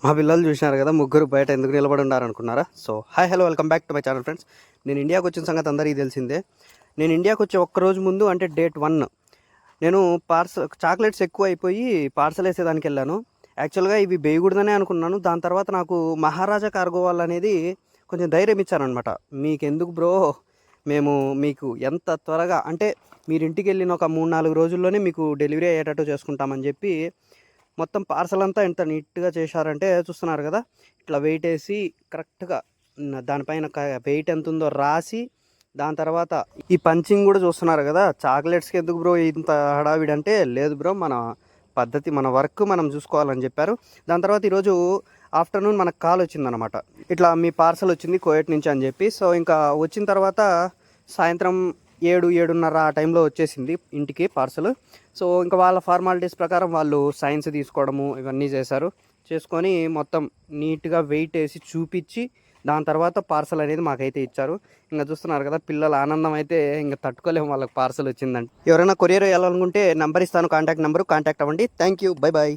మా పిల్లలు చూసినారు కదా, ముగ్గురు బయట ఎందుకు నిలబడి ఉన్నారు అనుకున్నారా? So hi hello, welcome back to my channel friends. నేను ఇండియాకి వచ్చిన సంగతి అందరికీ తెలిసిందే. నేను ఇండియాకి వచ్చే ఒక్కరోజు ముందు, అంటే డేట్ 1, నేను చాక్లెట్స్ ఎక్కువ అయిపోయి పార్సల్ వేసేదానికి వెళ్ళాను. యాక్చువల్గా ఇవి వేయకూడదనే అనుకున్నాను. దాని తర్వాత నాకు మహారాజా కార్గో వాళ్ళు అనేది కొంచెం ధైర్యం ఇచ్చారనమాట. మీకెందుకు బ్రో, మేము మీకు ఎంత త్వరగా అంటే మీరు ఇంటికి వెళ్ళిన ఒక 3-4 రోజుల్లోనే మీకు డెలివరీ అయ్యేటట్టు చేసుకుంటామని చెప్పి మొత్తం పార్సల్ అంతా ఎంత నీట్గా చేశారంటే చూస్తున్నారు కదా. ఇట్లా వెయిట్ వేసి కరెక్ట్గా దానిపైన వెయిట్ ఎంత ఉందో రాసి, దాని తర్వాత ఈ పంచింగ్ కూడా చూస్తున్నారు కదా. చాక్లెట్స్కి ఎందుకు బ్రో ఇంత హడావిడి అంటే, లేదు బ్రో మన పద్ధతి, మన వర్క్ మనం చూసుకోవాలని చెప్పారు. దాని తర్వాత ఈరోజు ఆఫ్టర్నూన్ మనకు కాల్ వచ్చిందనమాట, ఇట్లా మీ పార్సల్ వచ్చింది కోయట్ నుంచి అని చెప్పి. సో ఇంకా వచ్చిన తర్వాత సాయంత్రం 7-7:30 ఆ టైంలో వచ్చేసింది ఇంటికి పార్సల్. సో ఇంకా వాళ్ళ ఫార్మాలిటీస్ ప్రకారం వాళ్ళు సైన్స్ తీసుకోవడము ఇవన్నీ చేసుకొని మొత్తం నీట్గా వెయిట్ వేసి చూపించి దాని తర్వాత పార్సల్ అనేది మాకైతే ఇచ్చారు. ఇంకా చూస్తున్నారు కదా, పిల్లల ఆనందం అయితే ఇంకా తట్టుకోలేము వాళ్ళకి పార్సల్ వచ్చిందంటే. ఎవరైనా కొరియర్ వెళ్ళాలనుకుంటే నెంబర్ ఇస్తాను, కాంటాక్ట్ నెంబరు, కాంటాక్ట్ అవ్వండి. Thank you, bye bye.